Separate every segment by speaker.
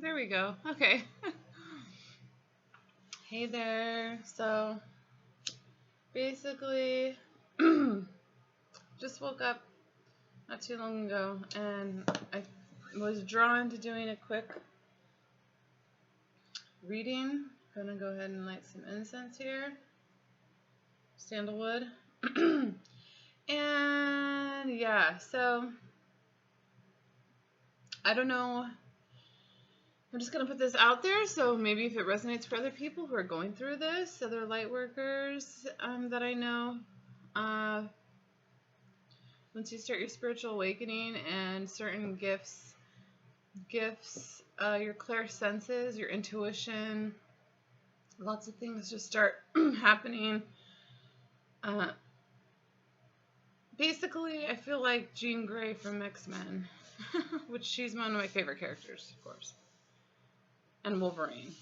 Speaker 1: There we go. Okay. Hey there. So basically, just woke up not too long ago, and I was drawn to doing a quick reading. I'm gonna go ahead and light some incense here, sandalwood, and yeah. So I don't know. I'm just going to put this out there, so maybe if it resonates for other people who are going through this, other light workers that I know, once you start your spiritual awakening and certain gifts, your clairsenses, your intuition, lots of things just start happening. Basically, I feel like Jean Grey from X-Men, which she's one of my favorite characters, of course. And Wolverine.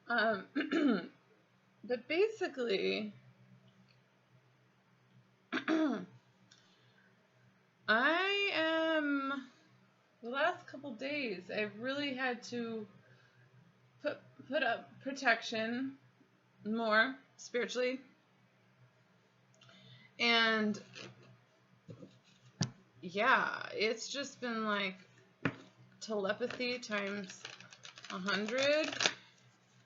Speaker 1: But basically, I am, the last couple days, I've really had to put up protection more spiritually. And yeah, it's just been like telepathy times 100,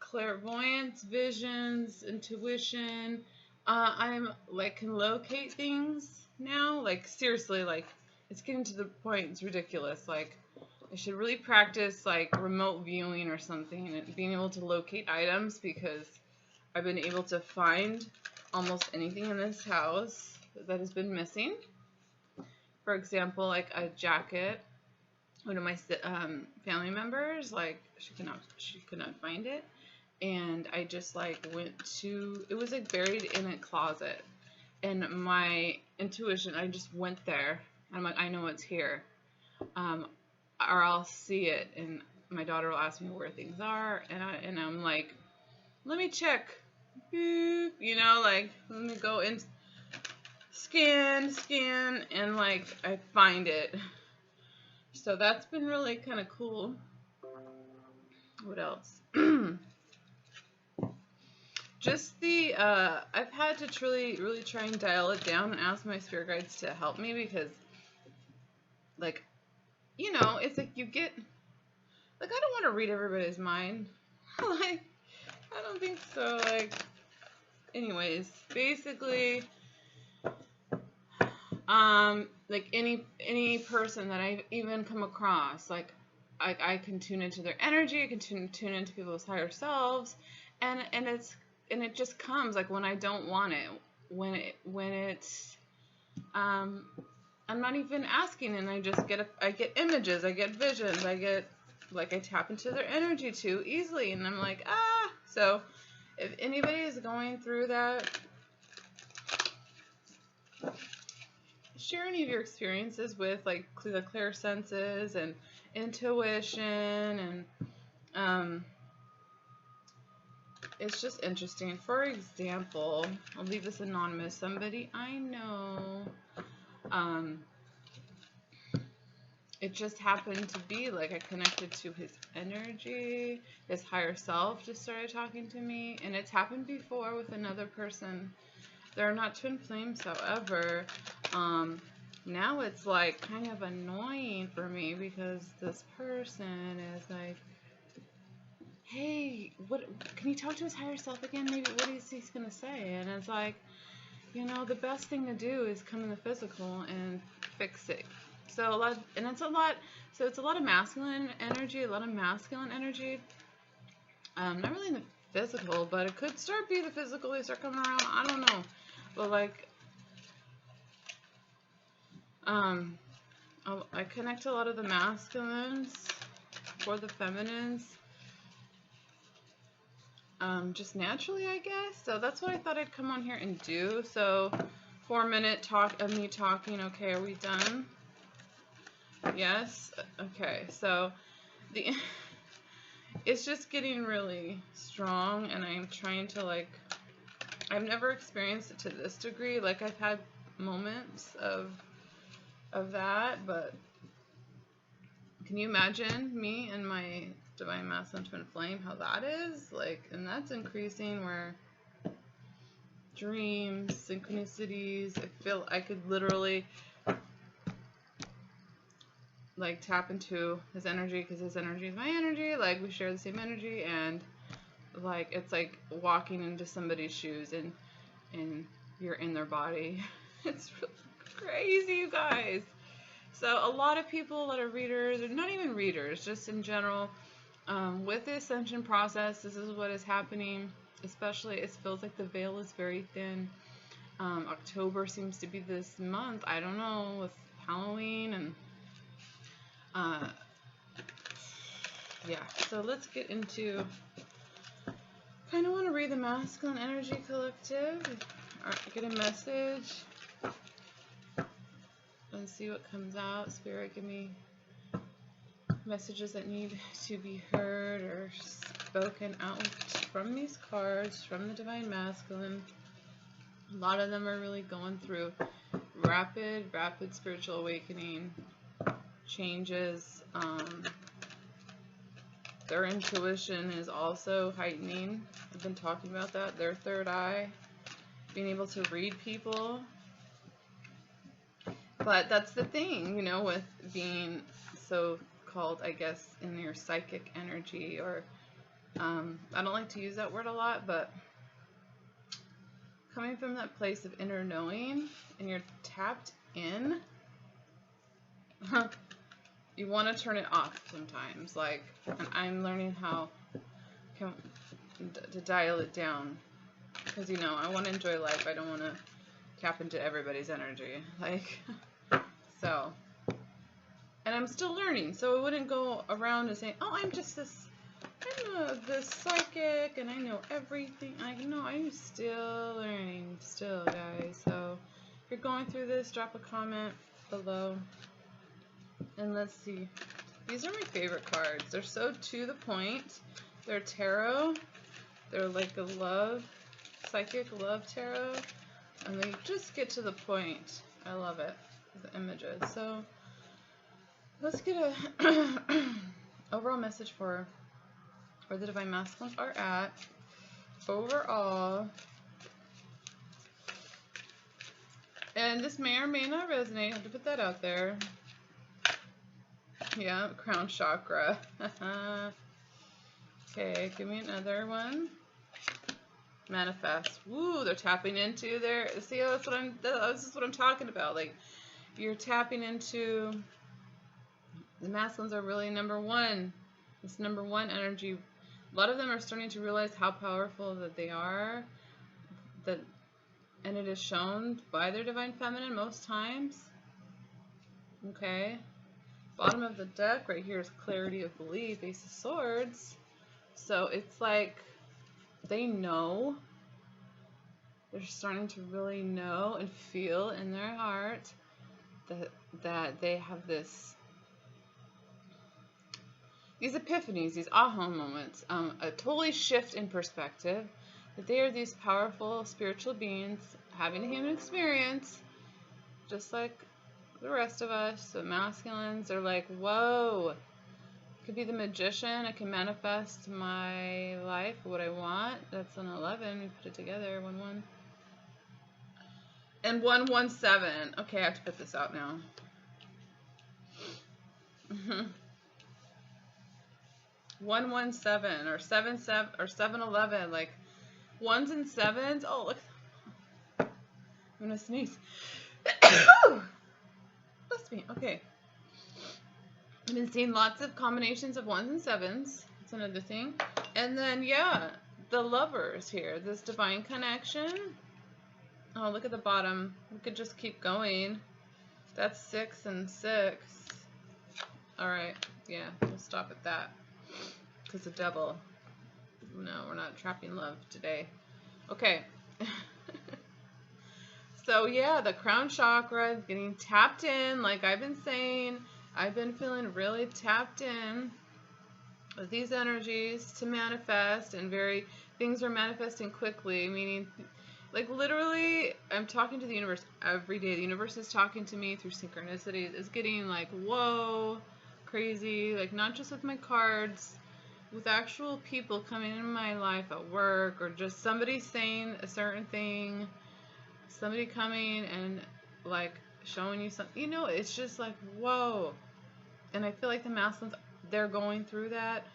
Speaker 1: clairvoyance, visions, intuition. I'm like can locate things now. Like seriously, like it's getting to the point it's ridiculous. Like I should really practice like remote viewing or something and being able to locate items, because I've been able to find almost anything in this house that has been missing. For example, like a jacket. One of my family members, like she could not find it, and I just like went to, it was like buried in a closet, and my intuition, I just went there. I'm like, I know it's here, or I'll see it, and my daughter will ask me where things are, and I'm like, let me check, boop, you know, like let me go and scan, and like I find it. So that's been really kind of cool. What else? Just the, I've had to really try and dial it down and ask my spirit guides to help me, because, like, you know, it's like you get, like, I don't want to read everybody's mind. Like, I don't think so. Like, anyways, basically, like any person that I've even come across, like I can tune into their energy, I can tune into people's higher selves, and it just comes like when I don't want it, when it's I'm not even asking, and I just I get images, I get visions, I tap into their energy too easily, and I'm like, ah. So if anybody is going through that, share any of your experiences with like the clairsenses and intuition, and it's just interesting. For example, I'll leave this anonymous. Somebody I know, it just happened to be like I connected to his energy, his higher self just started talking to me, and it's happened before with another person. They're not twin flames, however, now it's like kind of annoying for me, because this person is like, hey, what, can you talk to his higher self again? Maybe what is he gonna say? And it's like, you know, the best thing to do is come in the physical and fix it. So it's a lot of masculine energy, not really in the physical, but it could start be the physical, they start coming around, I don't know. But like, I connect to a lot of the masculines for the feminines, just naturally, I guess. So that's what I thought I'd come on here and do. So 4-minute talk of me talking. Okay, are we done? Yes. Okay. So it's just getting really strong, and I'm trying to like, I've never experienced it to this degree. Like I've had moments of that, but Can you imagine me and my divine masculine twin flame, how that is? Like, and that's increasing where dreams, synchronicities, I feel I could literally like tap into his energy, because his energy is my energy. Like, we share the same energy, and like it's like walking into somebody's shoes and you're in their body. It's really crazy, you guys. So a lot of people that are readers, or not even readers, just in general, with the ascension process, this is what is happening. Especially, it feels like the veil is very thin. October seems to be this month, I don't know, with Halloween and yeah. So let's get into, kind of want to read the Masculine Energy Collective, or get a message and see what comes out. Spirit, give me messages that need to be heard or spoken out from these cards, from the Divine Masculine. A lot of them are really going through rapid spiritual awakening, changes. Their intuition is also heightening. I've been talking about that. Their third eye, being able to read people. But that's the thing, you know, with being so called, I guess, in your psychic energy, or I don't like to use that word a lot, but coming from that place of inner knowing and you're tapped in, you want to turn it off sometimes. Like, and I'm learning how to dial it down, because, you know, I want to enjoy life. I don't want to tap into everybody's energy, like, so. And I'm still learning, so I wouldn't go around and say, oh, I'm just this psychic, and I know everything. I'm still learning, still, guys. So if you're going through this, drop a comment below. And let's see. These are my favorite cards. They're so to the point. They're tarot. They're like a love, psychic love tarot. And they just get to the point. I love it, the images. So let's get a overall message for where the Divine Masculines are at overall. And this may or may not resonate. I have to put that out there. Yeah, crown chakra. Okay, give me another one. Manifest. Woo, they're tapping into their, see, this is what I'm talking about. Like, you're tapping into, the masculines are really number one. This number one energy. A lot of them are starting to realize how powerful that they are, and it is shown by their divine feminine most times. Okay. Bottom of the deck right here is clarity of belief, Ace of Swords. So it's like they know. They're starting to really know and feel in their heart that they have these epiphanies, these aha moments, a totally shift in perspective, that they are these powerful spiritual beings having a human experience, just like the rest of us. The masculines are like, whoa, it could be the magician. I can manifest my life, what I want. That's an 11. We put it together, 1-1. And 117. Okay, I have to put this out now. 117 or 77 or 711, like ones and sevens. Oh, look. I'm gonna sneeze. Bless me. Okay. I've been seeing lots of combinations of ones and sevens. That's another thing. And then, yeah, the lovers here. This divine connection. Oh, look at the bottom. We could just keep going. That's 6 and 6. All right. Yeah, we'll stop at that. Because the devil. No, we're not trapping love today. Okay. So yeah, the crown chakra is getting tapped in. Like I've been saying, I've been feeling really tapped in with these energies to manifest, and things are manifesting quickly, meaning like literally I'm talking to the universe every day. The universe is talking to me through synchronicities. It's getting like, whoa, crazy, like not just with my cards, with actual people coming in my life at work, or just somebody saying a certain thing, somebody coming and like showing you something, you know, it's just like, whoa. And I feel like the masculines, they're going through that.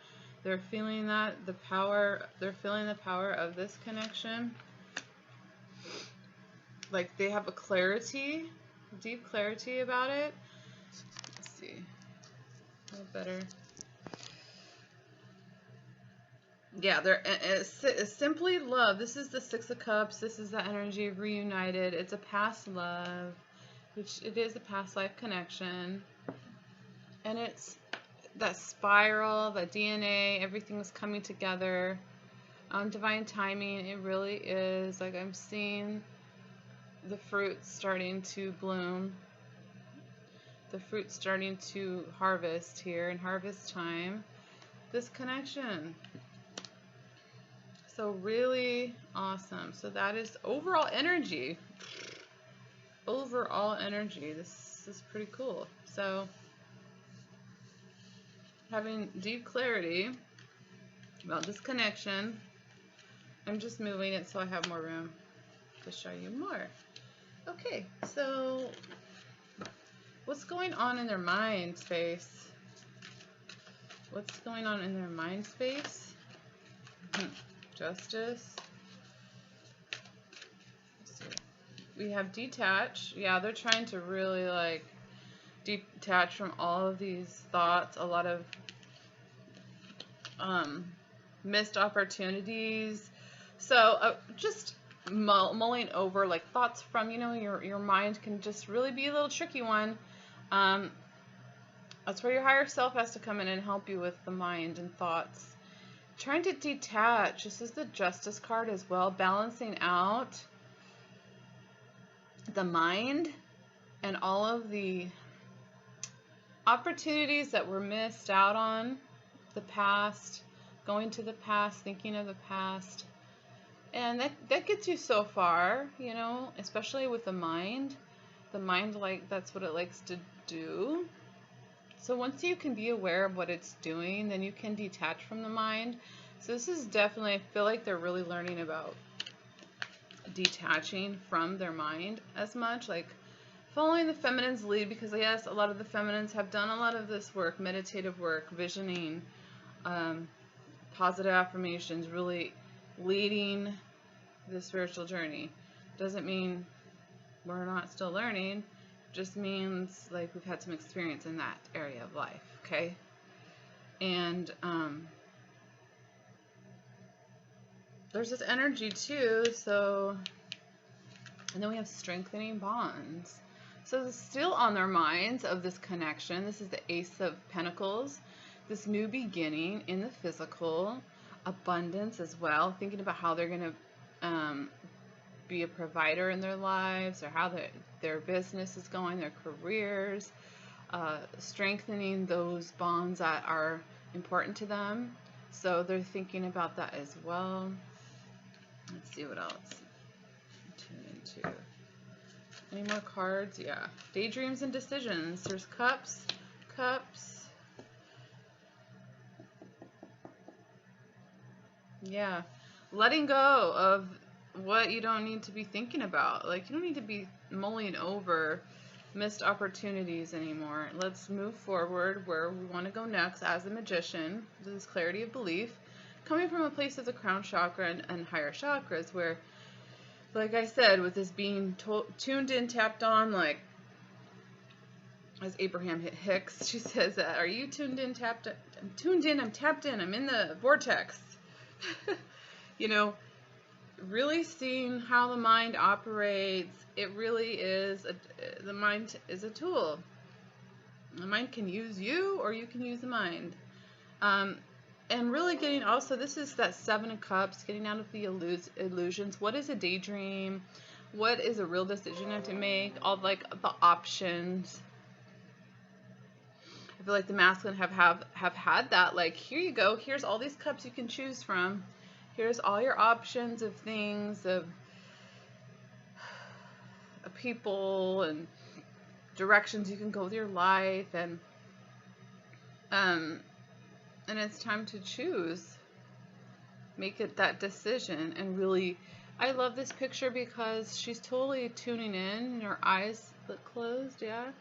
Speaker 1: They're feeling that, the power, they're feeling the power of this connection. Like they have a clarity, deep clarity about it. Let's see. A little better. Yeah, it's simply love. This is the Six of Cups. This is the energy of reunited. It's a past love, which it is a past life connection. And it's that spiral, that DNA, everything's coming together. Divine timing, it really is. Like I'm seeing the fruit starting to bloom. The fruit starting to harvest here in harvest time. This connection. So really awesome. So that is overall energy. Overall energy. This is pretty cool. So having deep clarity about this connection. I'm just moving it so I have more room to show you more. Okay, so what's going on in their mind space? What's going on in their mind space? Justice. Let's see. We have detach. Yeah, they're trying to really like detach from all of these thoughts. A lot of missed opportunities. So just mulling over like thoughts from, you know, your mind can just really be a little tricky one. That's where your higher self has to come in and help you with the mind and thoughts. Trying to detach. This is the Justice card as well, balancing out the mind and all of the opportunities that were missed out on, the past, going to the past, thinking of the past. And that gets you so far, you know, especially with the mind. The mind, like, that's what it likes to do. So once you can be aware of what it's doing, then you can detach from the mind. So this is definitely, I feel like they're really learning about detaching from their mind as much, like following the feminine's lead, because yes, a lot of the feminines have done a lot of this work, meditative work, visioning, positive affirmations, really leading the spiritual journey. Doesn't mean we're not still learning, just means like we've had some experience in that area of life, okay? And there's this energy too, so, and then we have strengthening bonds. So it's still on their minds of this connection. This is the Ace of Pentacles, this new beginning in the physical, abundance as well, thinking about how they're going to be a provider in their lives, or how their business is going, their careers, strengthening those bonds that are important to them. So they're thinking about that as well. Let's see what else. Tune into. Any more cards? Yeah. Daydreams and decisions. There's cups, cups. Yeah. Letting go of what you don't need to be thinking about. Like, you don't need to be mulling over missed opportunities anymore. Let's move forward where we want to go next as a magician. This is clarity of belief, coming from a place of the crown chakra and higher chakras, where, like I said, with this being tuned in, tapped on, like, as Abraham Hicks, she says that, are you tuned in, tapped in? I'm tuned in, I'm tapped in, I'm in the vortex. You know, really seeing how the mind operates. It really is, the mind is a tool. The mind can use you, or you can use the mind. And really getting also, this is that Seven of Cups, getting out of the illusions. What is a daydream? What is a real decision I have to make? All like the options. I feel like the masculine have had that, like, here you go, here's all these cups you can choose from. Here's all your options of things, of people and directions you can go with your life. And And it's time to choose. Make it that decision and really. I love this picture because she's totally tuning in. Her eyes look closed, yeah.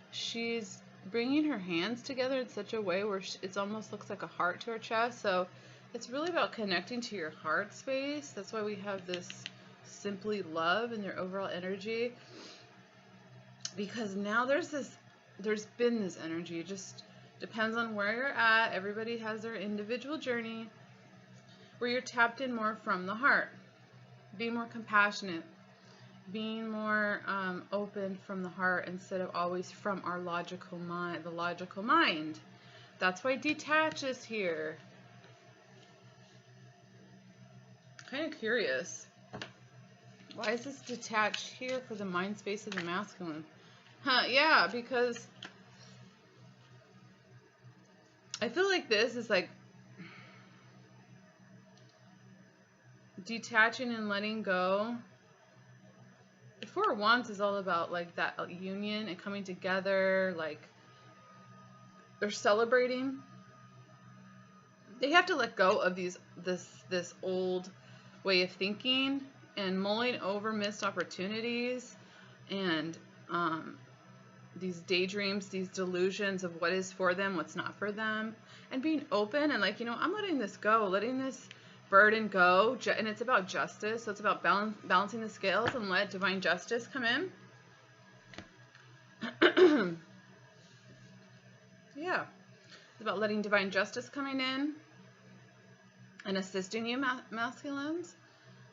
Speaker 1: She's bringing her hands together in such a way where it almost looks like a heart to her chest. So it's really about connecting to your heart space. That's why we have this simply love in their overall energy. Because now there's been this energy. It just depends on where you're at. Everybody has their individual journey where you're tapped in more from the heart. Being more compassionate, being more open from the heart instead of always from our logical mind, the logical mind. That's why detach is here. Kind of curious. Why is this detached here for the mind space of the masculine? Yeah, because I feel like this is like detaching and letting go. The Four of Wands is all about like that union and coming together, like they're celebrating. They have to let go of this old way of thinking and mulling over missed opportunities and these daydreams, these delusions of what is for them, what's not for them, and being open and like, you know, I'm letting this go, letting this burden go, and it's about justice. So it's about balancing the scales and let divine justice come in. Yeah, it's about letting divine justice coming in and assisting you, masculines.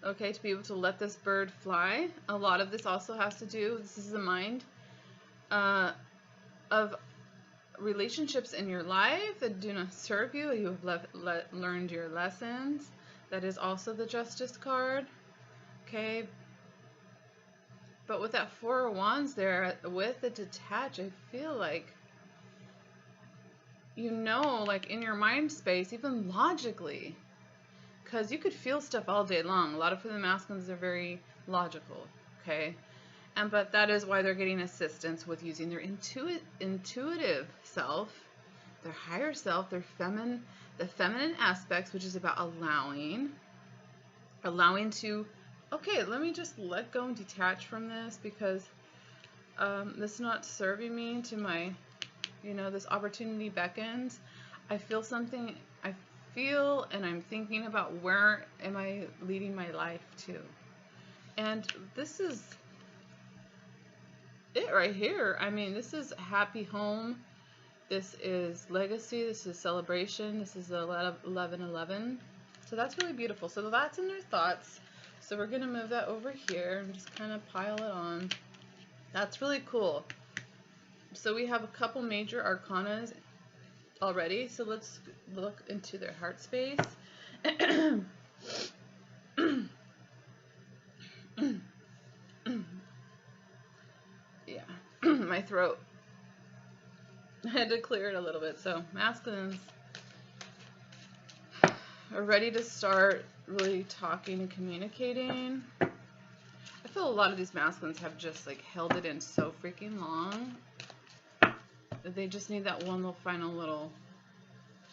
Speaker 1: Okay, to be able to let this bird fly. A lot of this also has to do, this is the mind, of relationships in your life that do not serve you. You have learned your lessons. That is also the Justice card. Okay. But with that Four of Wands there, with the detach, I feel like, you know, like in your mind space, even logically, because you could feel stuff all day long. A lot of the masculines are very logical, okay? But that is why they're getting assistance with using their intuitive self, their higher self, their feminine, the feminine aspects, which is about allowing to, okay, let me just let go and detach from this because this is not serving me to my, you know, this opportunity beckons. I feel something, and I'm thinking about where am I leading my life to. And this is it right here. I mean, this is happy home. This is legacy. This is celebration. This is 1111. So that's really beautiful. So that's in their thoughts. So we're going to move that over here and just kind of pile it on. That's really cool. So we have a couple major arcanas already. So let's look into their heart space. Yeah, my throat. I had to clear it a little bit. So masculines are ready to start really talking and communicating. I feel a lot of these masculines have just like held it in so freaking long that they just need that one little final little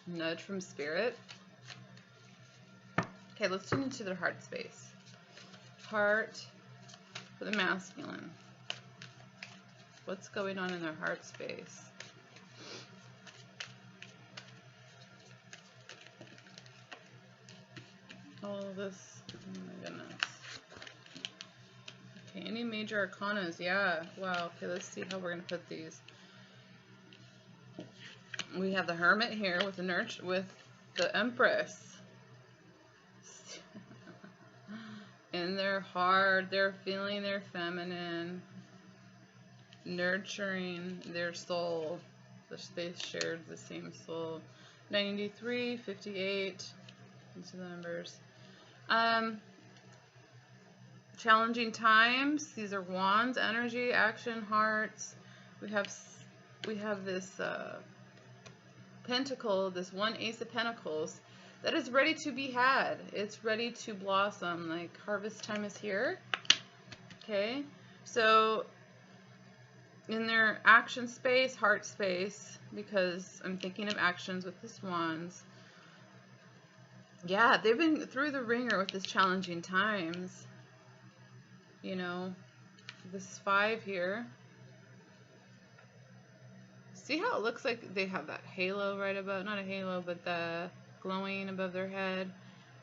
Speaker 1: nudge from spirit. Okay, let's tune into their heart space. Heart for the masculine. What's going on in their heart space? All this, oh my goodness. Okay, any major arcanas? Yeah, wow. Okay, let's see how we're going to put these. We have the Hermit here with the Empress. In their heart, they're feeling their feminine, nurturing their soul. They shared the same soul. 93, 58. These are the numbers. Challenging times. These are wands, energy, action, hearts. We have this pentacle, this one Ace of Pentacles that is ready to be had. It's ready to blossom. Like harvest time is here. Okay, so in their action space, heart space, because I'm thinking of actions with this wands. Yeah, they've been through the ringer with this challenging times. You know, this 5 here. See how it looks like they have that halo right above, not a halo, but the glowing above their head.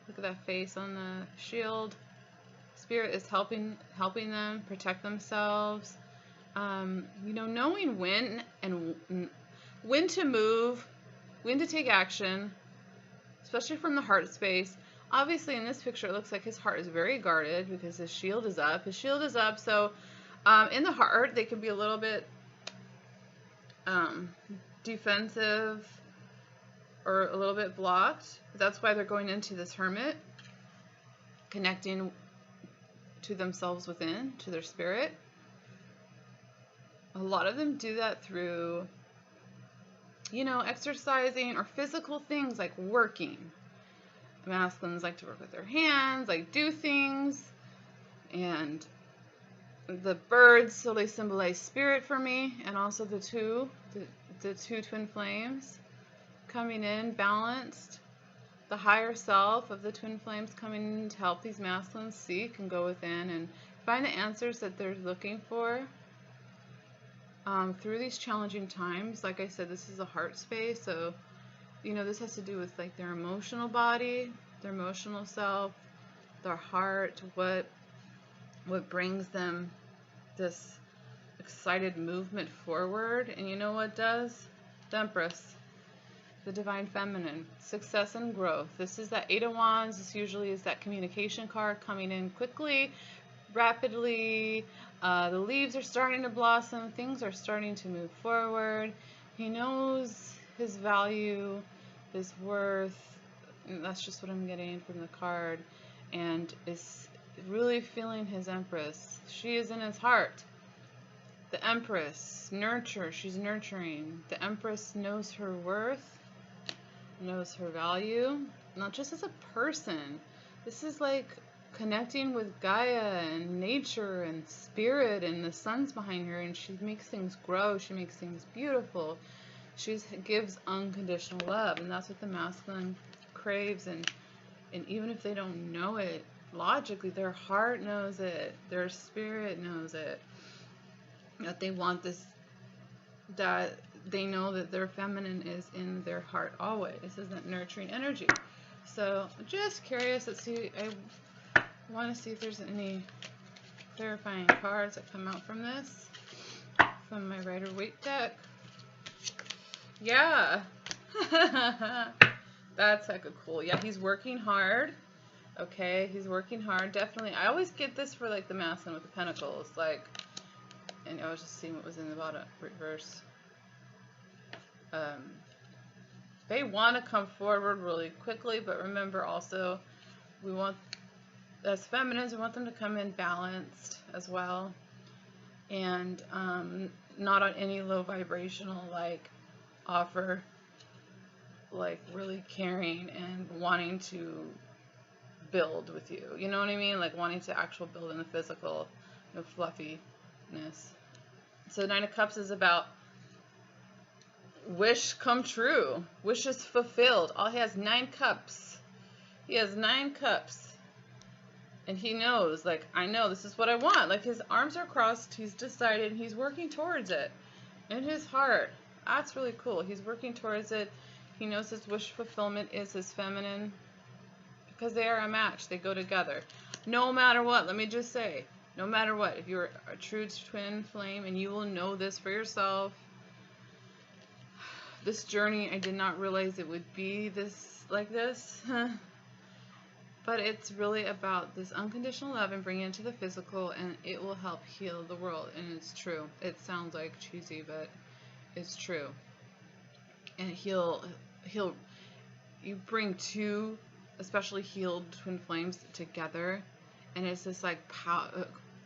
Speaker 1: Look at that face on the shield. Spirit is helping them protect themselves. You know, knowing when to move, when to take action, especially from the heart space. Obviously, in this picture, it looks like his heart is very guarded because his shield is up. His shield is up, so in the heart, they can be a little bit defensive or a little bit blocked. That's why they're going into this hermit, connecting to themselves within, to their spirit. A lot of them do that through, you know, exercising or physical things like working. Masculines like to work with their hands, like do things. And the birds, so they symbolize spirit for me, and also the two twin flames coming in balanced. The higher self of the twin flames coming in to help these masculines seek and go within and find the answers that they're looking for through these challenging times. Like I said, this is a heart space, so you know, this has to do with like their emotional body, their emotional self, their heart, what brings them this excited movement forward. And you know what does? The Empress, the Divine Feminine, success and growth. This is that 8 of Wands. This usually is that communication card coming in quickly, rapidly. The leaves are starting to blossom. Things are starting to move forward. He knows his value, his worth. And that's just what I'm getting from the card. And is really feeling his Empress. She is in his heart. The Empress, nurture. She's nurturing. The Empress knows her worth, knows her value, not just as a person. This is like connecting with Gaia and nature and spirit, and the sun's behind her, and she makes things grow. She makes things beautiful. She gives unconditional love, and that's what the masculine craves. And even if they don't know it logically, their heart knows it, their spirit knows it, that they want this, that they know that their feminine is in their heart always. This is that nurturing energy. So just curious. Let's see. I want to see if there's any clarifying cards that come out from this, from my Rider-Waite deck. Yeah. That's hecka cool. Yeah, he's working hard. Okay, he's working hard. Definitely. I always get this for like the masculine with the pentacles. Like, and I was just seeing what was in the bottom reverse. They want to come forward really quickly, but remember also, we want, as feminines, we want them to come in balanced as well, and not on any low vibrational like offer, like really caring and wanting to build with you. You know what I mean? Like wanting to actual build in the physical, no fluffiness. So 9 of Cups is about wish come true, wishes fulfilled. He has 9 cups. He has 9 cups. And he knows, like, I know this is what I want. Like, his arms are crossed. He's decided. He's working towards it in his heart. That's really cool. He's working towards it. He knows his wish fulfillment is his feminine, because they are a match. They go together. No matter what, let me just say, no matter what, if you're a true twin flame, and you will know this for yourself, this journey, I did not realize it would be this, like this. But it's really about this unconditional love and bringing it to the physical, and it will help heal the world. And it's true. It sounds like cheesy, but it's true. And you bring 2 especially healed twin flames together, and it's just like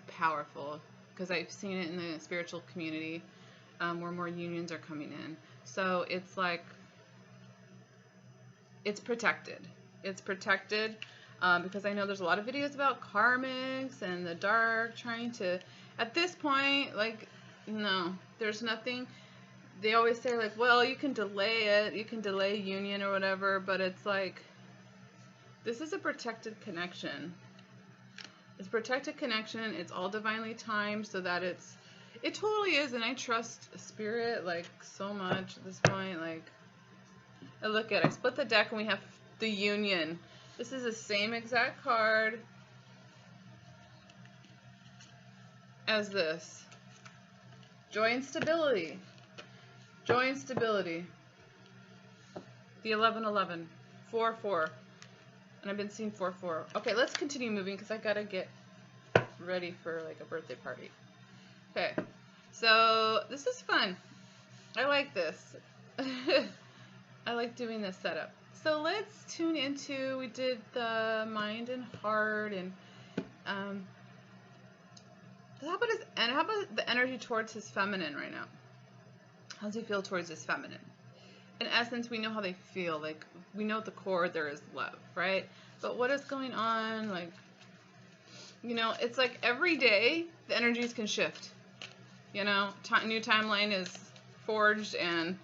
Speaker 1: powerful, because I've seen it in the spiritual community where more unions are coming in. So it's like, it's protected. It's protected. Because I know there's a lot of videos about karmics and the dark trying to, at this point, like, no, There's nothing, they always say like, well, you can delay it, you can delay union or whatever, but it's like, this is a protected connection. It's protected connection. It's all divinely timed so that it totally is. And I trust spirit like so much at this point. Like, I look at, I split the deck and we have the union. This is the same exact card as this. Joy and stability. Joy and stability. The 1111. 4-4. And I've been seeing 4-4. Okay, let's continue moving because I gotta get ready for like a birthday party. Okay, so this is fun. I like this. I like doing this setup. So let's tune into, we did the mind and heart, and how about the energy towards his feminine right now? How does he feel towards his feminine? In essence, we know how they feel. Like, we know at the core there is love, right? But what is going on? Like, you know, it's like every day the energies can shift. You know, new timeline is forged, and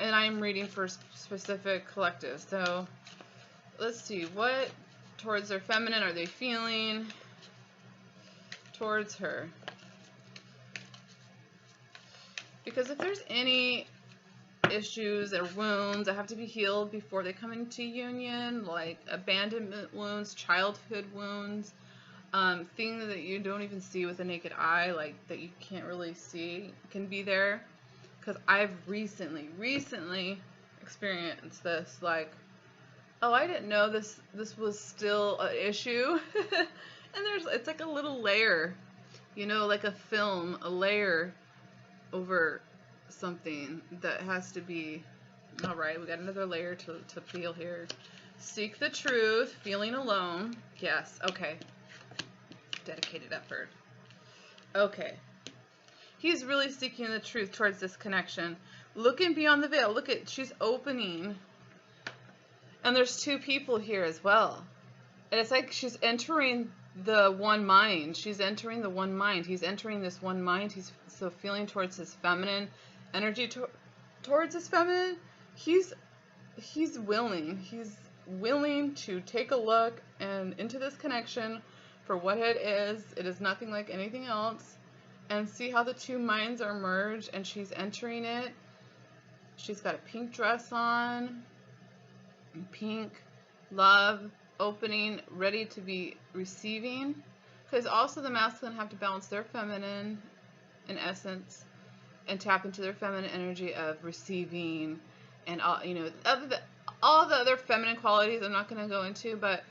Speaker 1: I'm reading for specific collectives. So let's see, what towards their feminine are they feeling towards her? Because if there's any issues or wounds that have to be healed before they come into union, like abandonment wounds, childhood wounds, things that you don't even see with the naked eye, like that you can't really see, can be there. Because I've recently experienced this, like, oh, I didn't know this was still an issue. And it's like a little layer, you know, like a film, a layer over something that has to be. All right, we got another layer to feel here. Seek the truth, feeling alone. Yes, okay. Dedicated effort. Okay. He's really seeking the truth towards this connection. Looking beyond the veil. Look at, she's opening. And there's two people here as well. And it's like she's entering the one mind. She's entering the one mind. He's entering this one mind. He's so feeling towards his feminine energy towards his feminine. He's willing. He's willing to take a look and into this connection for what it is. It is nothing like anything else. And see how the two minds are merged, and she's entering it. She's got a pink dress on. Pink, love, opening, ready to be receiving. Because also the masculine have to balance their feminine, in essence, and tap into their feminine energy of receiving, and all, you know, all the other feminine qualities I'm not going to go into, but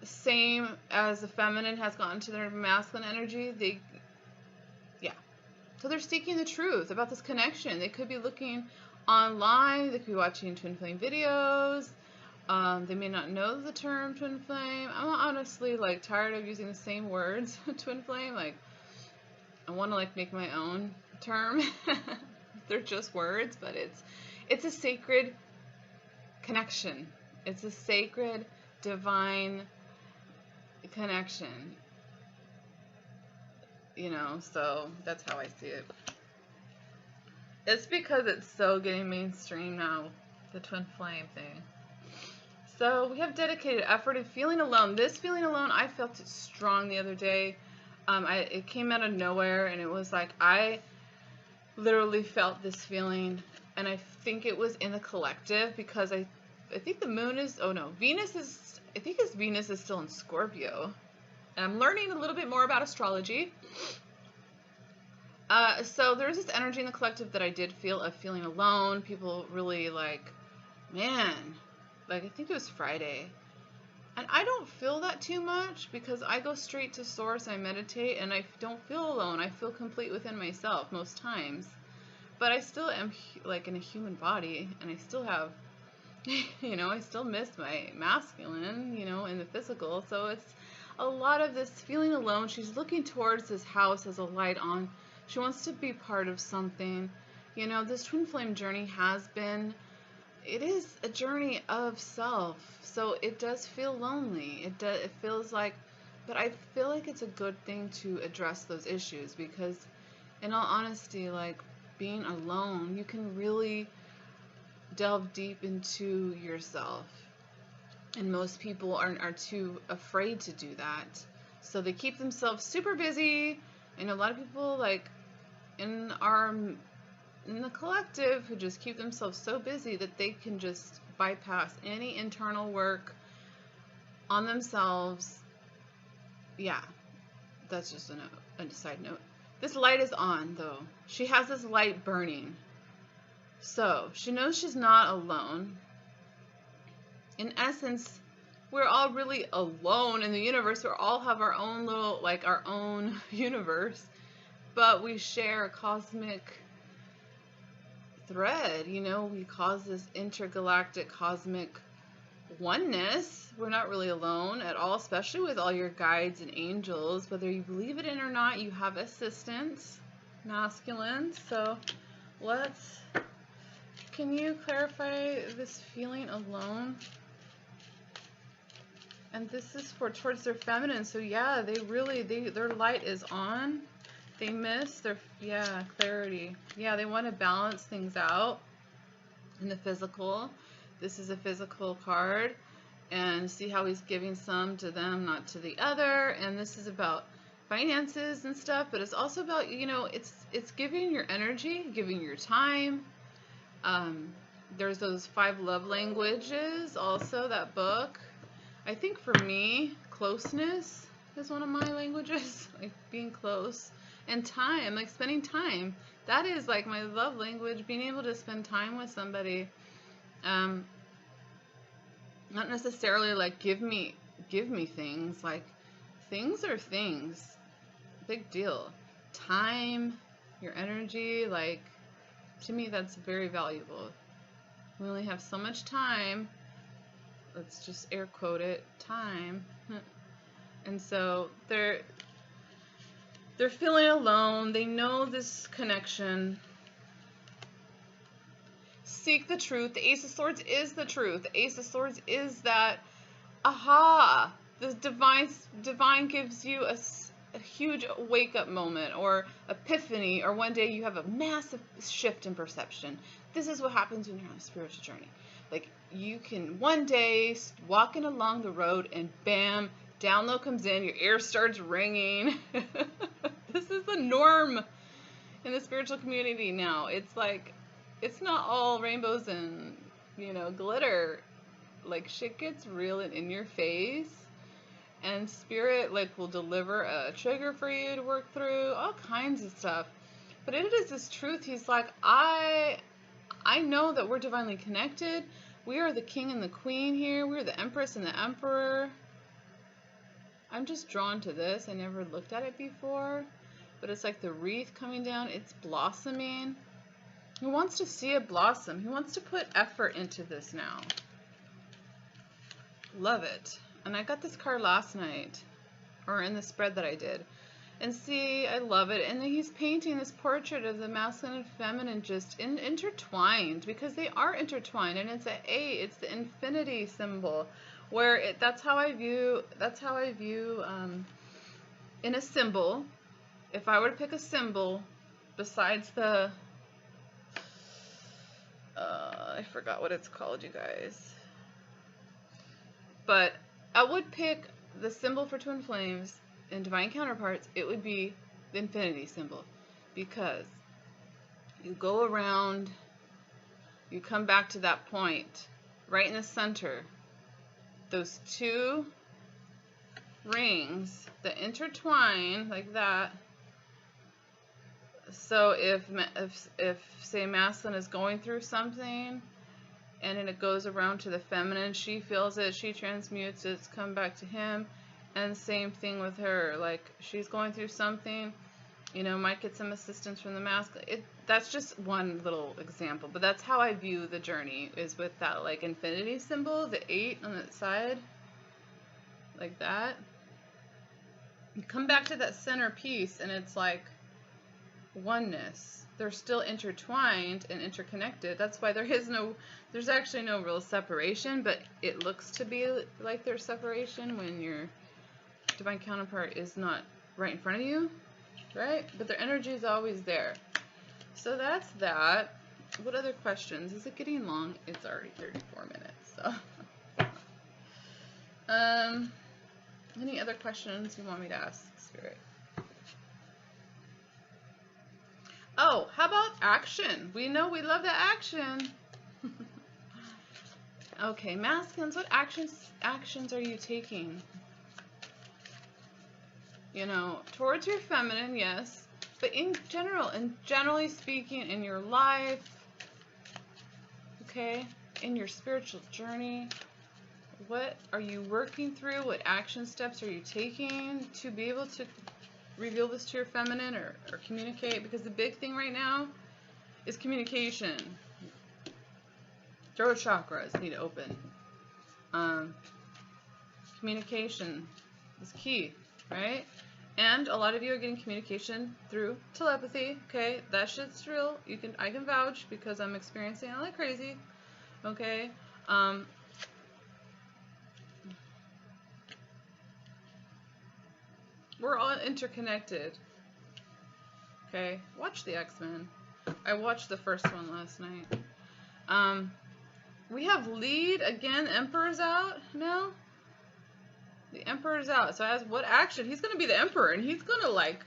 Speaker 1: same as the feminine has gone to their masculine energy, so they're seeking the truth about this connection. They could be looking online, they could be watching twin flame videos. They may not know the term twin flame. I'm honestly like tired of using the same words, twin flame. Like, I want to like make my own term. They're just words, but it's a sacred connection. It's a sacred divine connection. You know, so that's how I see it. It's because it's so getting mainstream now, the twin flame thing. So we have dedicated effort and feeling alone. This feeling alone, I felt it strong the other day. It came out of nowhere, and it was like I literally felt this feeling, and I think it was in the collective because I think the moon is, oh no, Venus is, I think his Venus is still in Scorpio. I'm learning a little bit more about astrology. So there's this energy in the collective that I did feel of feeling alone. People really like, man, like I think it was Friday. And I don't feel that too much because I go straight to source, I meditate, and I don't feel alone. I feel complete within myself most times. But I still am like in a human body, and I still have, you know, I still miss my masculine, you know, in the physical. So it's a lot of this feeling alone. She's looking towards this house as a light on. She wants to be part of something. You know, this twin flame journey has been, it is a journey of self. So it does feel lonely. It feels like, but I feel like it's a good thing to address those issues because in all honesty, like being alone, you can really delve deep into yourself. And most people are too afraid to do that. So they keep themselves super busy. And a lot of people like in the collective who just keep themselves so busy that they can just bypass any internal work on themselves. Yeah, that's just a side note. This light is on, though. She has this light burning. So she knows she's not alone. In essence, we're all really alone in the universe. We all have our own little, like our own universe, but we share a cosmic thread. You know, we cause this intergalactic cosmic oneness. We're not really alone at all, especially with all your guides and angels. Whether you believe it in or not, you have assistants, masculine. So can you clarify this feeling alone? And this is towards their feminine. So yeah, their light is on. They miss their, clarity. Yeah, they want to balance things out in the physical. This is a physical card. And see how he's giving some to them, not to the other. And this is about finances and stuff, but it's also about, you know, it's giving your energy, giving your time. There's those 5 love languages, also that book. I think for me, closeness is one of my languages, like being close. And time, like spending time. That is like my love language, being able to spend time with somebody. Not necessarily like give me things, like things are things. Big deal. Time, your energy, like to me that's very valuable. We only have so much time. Let's just air quote it, time. And so they're feeling alone. They know this connection. Seek the truth. The Ace of Swords is the truth. The Ace of Swords is that, aha, the divine gives you a huge wake-up moment or epiphany, or one day you have a massive shift in perception. This is what happens when you're on a spiritual journey. Like, you can one day walking along the road and bam, download comes in, your ear starts ringing. This is the norm in the spiritual community now. It's like, it's not all rainbows and, you know, glitter. Like, shit gets real and in your face. And spirit, like, will deliver a trigger for you to work through, all kinds of stuff. But it is this truth. He's like, I know that we're divinely connected. We are the king and the queen here. We're the empress and the emperor. I'm just drawn to this. I never looked at it before. But it's like the wreath coming down. It's blossoming. He wants to see it blossom. He wants to put effort into this now. Love it. And I got this card last night, or in the spread that I did. And see, I love it. And then he's painting this portrait of the masculine and feminine just intertwined, because they are intertwined. And it's it's the infinity symbol, where that's how I view in a symbol. If I were to pick a symbol besides the I forgot what it's called, you guys. But I would pick the symbol for twin flames and divine counterparts. It would be the infinity symbol, because you go around, you come back to that point right in the center. Those 2 rings that intertwine like that. So if say masculine is going through something, and then it goes around to the feminine, she feels it, she transmutes it, it's come back to him. And same thing with her, like she's going through something, you know, might get some assistance from the masculine. That's just one little example, but that's how I view the journey, is with that like infinity symbol, the 8 on the side, like that. You come back to that center piece and it's like oneness. They're still intertwined and interconnected. That's why there's actually no real separation, but it looks to be like there's separation when your divine counterpart is not right in front of you. right? But their energy is always there. So that's that. What other questions? Is it getting long? It's already 34 minutes. So, any other questions you want me to ask, Spirit? Oh, how about action? We know we love the action. Okay, masculines, what actions are you taking? You know, towards your feminine, yes, but in general, and generally speaking, in your life, okay, in your spiritual journey, what are you working through? What action steps are you taking to be able to reveal this to your feminine or communicate? Because the big thing right now is communication. Throat chakras need to open. Communication is key, right? And a lot of you are getting communication through telepathy. Okay, that shit's real. I can vouch because I'm experiencing it like crazy. Okay. We're all interconnected. Okay, watch the X-Men. I watched the first one last night. We have lead again. Emperor's out now. The Emperor's out. So as what action? He's gonna be the Emperor, and he's gonna like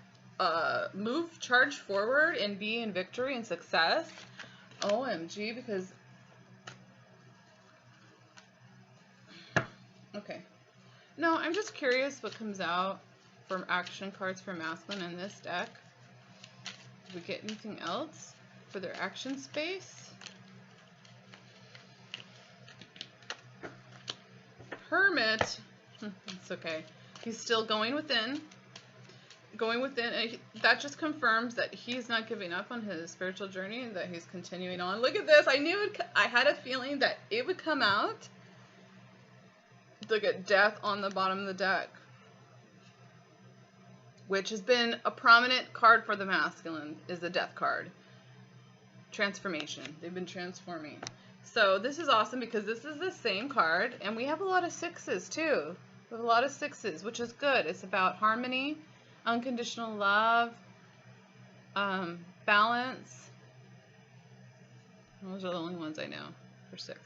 Speaker 1: charge forward and be in victory and success. OMG, because okay. No, I'm just curious what comes out from action cards for masculine in this deck. Did we get anything else for their action space? Hermit. It's okay. He's still going within. That just confirms that he's not giving up on his spiritual journey and that he's continuing on. Look at this. I had a feeling that it would come out. Look at death on the bottom of the deck, which has been a prominent card for the masculine, is the death card. Transformation. They've been transforming. So this is awesome because this is the same card, and we have a lot of sixes too. We have a lot of sixes, which is good. It's about harmony, unconditional love, balance. Those are the only ones I know for 6.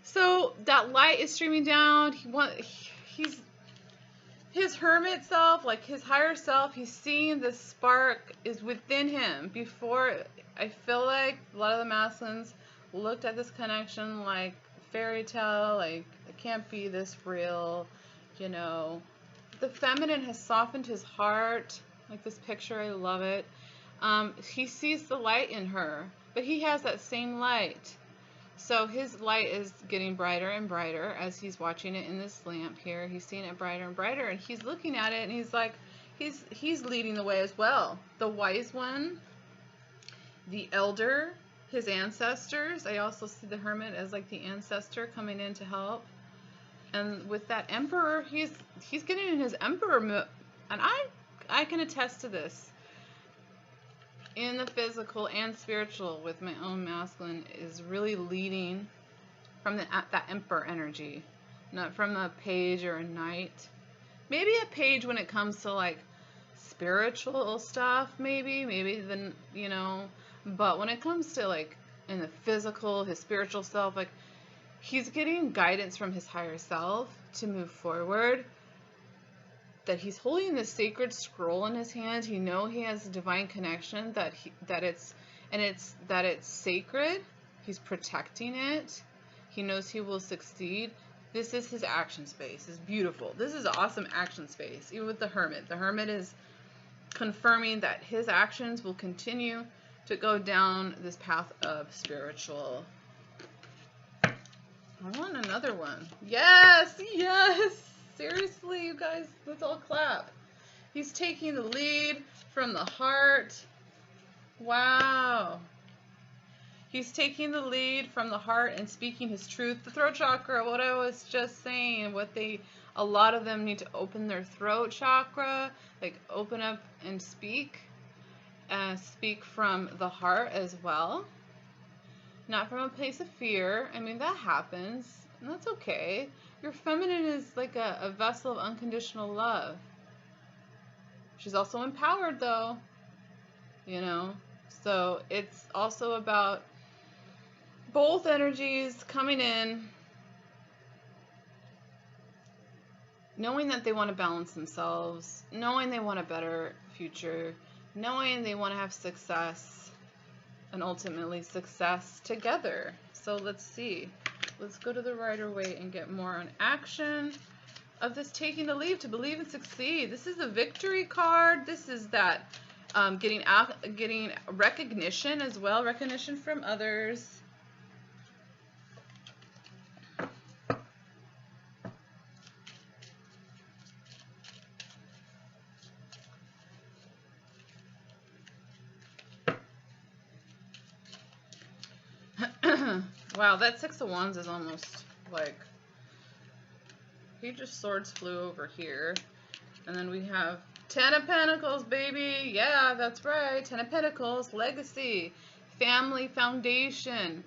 Speaker 1: So that light is streaming down. His hermit self, like his higher self, he's seeing the spark is within him. Before, I feel like a lot of the masculines looked at this connection like fairy tale, like it can't be this real, you know. The feminine has softened his heart, like this picture, I love it. He sees the light in her, but he has that same light. So his light is getting brighter and brighter as he's watching it in this lamp here. He's seeing it brighter and brighter, and he's looking at it, and he's like, he's leading the way as well. The wise one, the elder, his ancestors. I also see the hermit as like the ancestor coming in to help. And with that emperor, he's getting in his emperor mode, and I can attest to this. In the physical and spiritual with my own masculine is really leading from that emperor energy, not from a page or a knight. Maybe a page when it comes to like spiritual stuff, maybe then, you know, but when it comes to like in the physical, his spiritual self, like he's getting guidance from his higher self to move forward. That he's holding this sacred scroll in his hand. He knows he has a divine connection, that it's sacred. He's protecting it. He knows he will succeed. This is his action space. It's beautiful. This is awesome action space. Even with the hermit. The hermit is confirming that his actions will continue to go down this path of spiritual. I want another one. Yes, yes. Seriously, you guys, let's all clap. He's taking the lead from the heart. Wow. He's taking the lead from the heart and speaking his truth. The throat chakra, what I was just saying, a lot of them need to open their throat chakra, like open up and speak from the heart as well. Not from a place of fear. I mean, that happens, and that's okay. Your feminine is like a vessel of unconditional love. She's also empowered though, you know. So it's also about both energies coming in, knowing that they want to balance themselves, knowing they want a better future, knowing they want to have success, and ultimately success together. So let's see. Let's go to the Rider-Waite and get more on action of this taking the lead to believe and succeed. This is the victory card. This is that getting recognition as well, recognition from others. Wow, that Six of Wands is almost like Page of Swords flew over here. And then we have 10 of Pentacles, baby. Yeah, that's right. 10 of Pentacles, legacy, family foundation,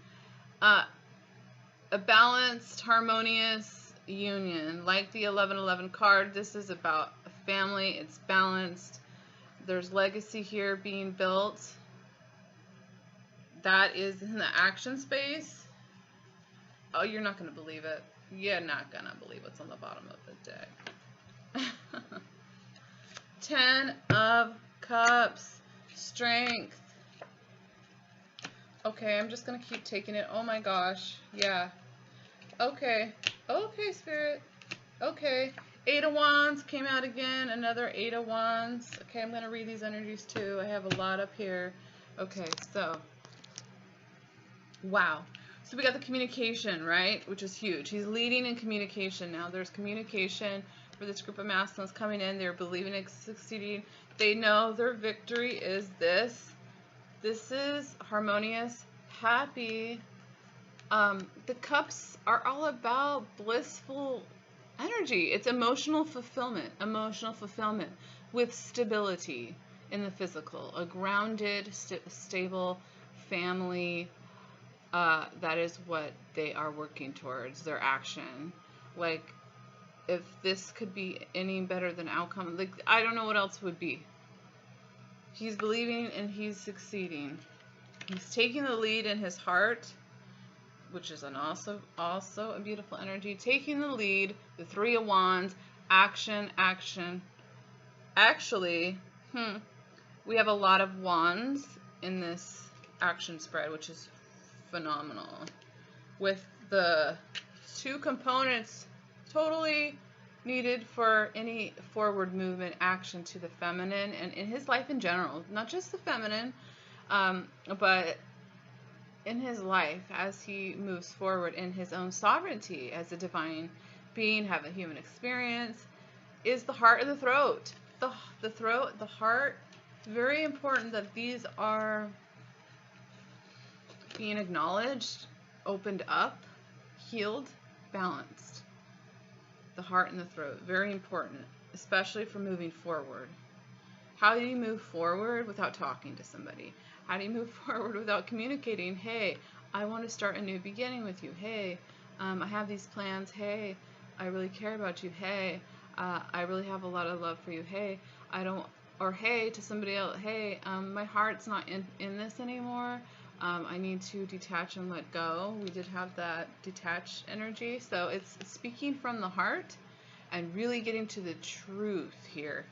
Speaker 1: a balanced, harmonious union. Like the 1111 card, this is about a family. It's balanced. There's legacy here being built. That is in the action space. Oh, you're not going to believe it. You're not going to believe what's on the bottom of the deck. 10 of Cups. Strength. Okay, I'm just going to keep taking it. Oh my gosh. Yeah. Okay. Okay, Spirit. Okay. 8 of Wands came out again. Another 8 of Wands. Okay, I'm going to read these energies too. I have a lot up here. Okay, so. Wow. So we got the communication, right? Which is huge. He's leading in communication now. There's communication for this group of masculines coming in. They're believing and succeeding. They know their victory is this. This is harmonious, happy. The cups are all about blissful energy. It's emotional fulfillment with stability in the physical. A grounded, stable family. That is what they are working towards, their action. Like, if this could be any better than outcome, like, I don't know what else would be. He's believing and he's succeeding. He's taking the lead in his heart, which is also a beautiful energy. Taking the lead, the 3 of Wands, action. Actually, we have a lot of wands in this action spread, which is phenomenal, with the 2 components totally needed for any forward movement, action to the feminine, and in his life in general, not just the feminine, but in his life as he moves forward in his own sovereignty as a divine being, have a human experience, is the heart and the throat. The throat, the heart. Very important that these are being acknowledged, opened up, healed, balanced. The heart and the throat, very important, especially for moving forward. How do you move forward without talking to somebody? How do you move forward without communicating? Hey, I want to start a new beginning with you. Hey, I have these plans. Hey, I really care about you. Hey, I really have a lot of love for you. Hey, I don't, or hey to somebody else. Hey, my heart's not in this anymore. I need to detach and let go. We did have that detached energy. So it's speaking from the heart and really getting to the truth here.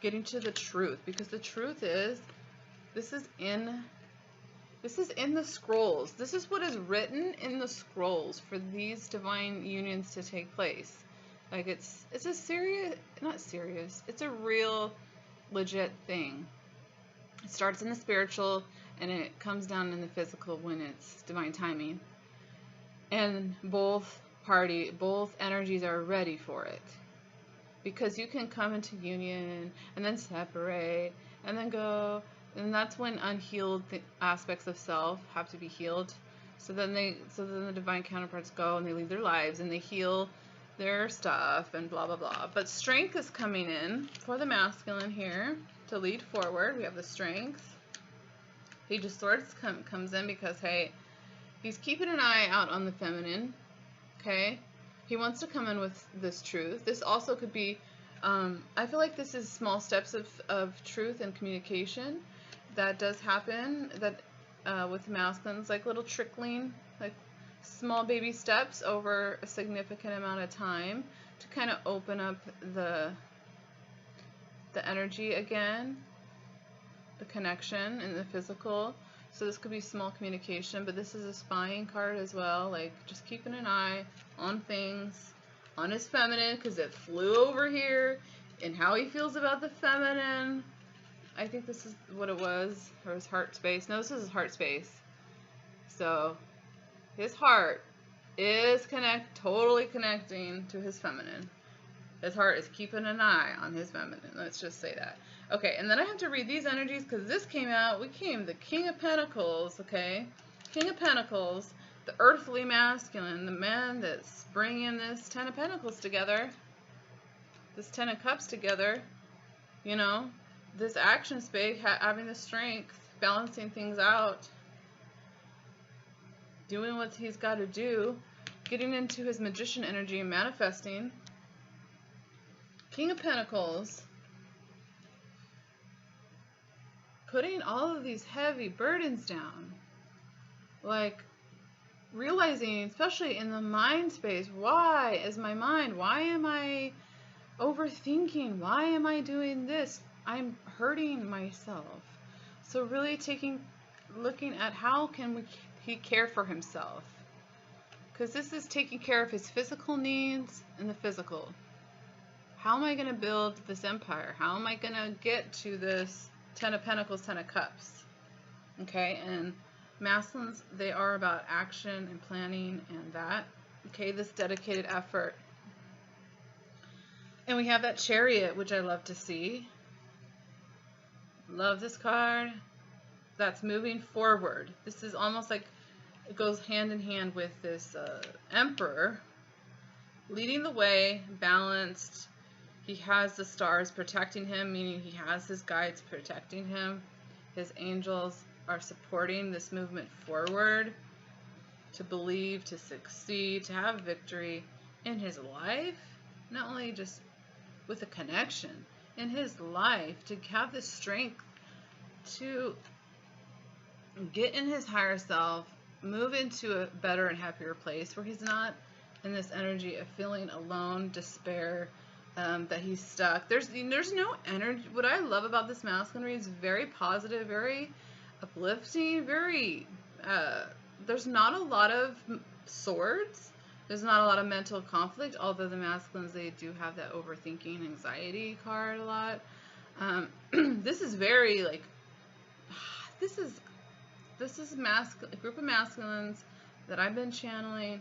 Speaker 1: Getting to the truth, because the truth is, this is in the scrolls. This is what is written in the scrolls for these divine unions to take place. Like it's a serious, not serious, it's a real legit thing. It starts in the spiritual and it comes down in the physical when it's divine timing. And both energies are ready for it. Because you can come into union and then separate and then go, and that's when unhealed aspects of self have to be healed. So then the divine counterparts go and they leave their lives and they heal their stuff and blah blah blah. But strength is coming in for the masculine here to lead forward. We have the strength. Page of Swords comes in because, hey, he's keeping an eye out on the feminine. Okay, he wants to come in with this truth. This also could be I feel like this is small steps of truth and communication that does happen, that with masculines, like little trickling, like small baby steps over a significant amount of time to kind of open up the energy again, the connection and the physical. So this could be small communication, but this is a spying card as well, like just keeping an eye on things, on his feminine, because it flew over here, and how he feels about the feminine. I think this is what it was, or his heart space. No, this is his heart space. So his heart is totally connecting to his feminine. His heart is keeping an eye on his feminine. Let's just say that. Okay, and then I have to read these energies because this came out. We came the King of Pentacles, okay? King of Pentacles, the earthly masculine, the man that's bringing this Ten of Pentacles together, this Ten of Cups together, you know, this action space, having the strength, balancing things out, doing what he's got to do, getting into his magician energy and manifesting. King of Pentacles, putting all of these heavy burdens down, like realizing, especially in the mind space, why is my mind, why am I overthinking, why am I doing this? I'm hurting myself. So really looking at how can he care for himself, because this is taking care of his physical needs and the physical. How am I going to build this empire? How am I going to get to this Ten of Pentacles, Ten of Cups? Okay, and masculines, they are about action and planning and that. Okay, this dedicated effort. And we have that Chariot, which I love to see. Love this card. That's moving forward. This is almost like it goes hand in hand with this Emperor. Leading the way, balanced. He has the stars protecting him, meaning he has his guides protecting him. His angels are supporting this movement forward, to believe, to succeed, to have victory in his life. Not only just with a connection, in his life, to have the strength to get in his higher self, move into a better and happier place where he's not in this energy of feeling alone, despair, that he's stuck. There's no energy. What I love about this masculine is very positive, very uplifting, very there's not a lot of swords. There's not a lot of mental conflict, although the masculines, they do have that overthinking, anxiety card a lot. This is very like, this is a group of masculines that I've been channeling.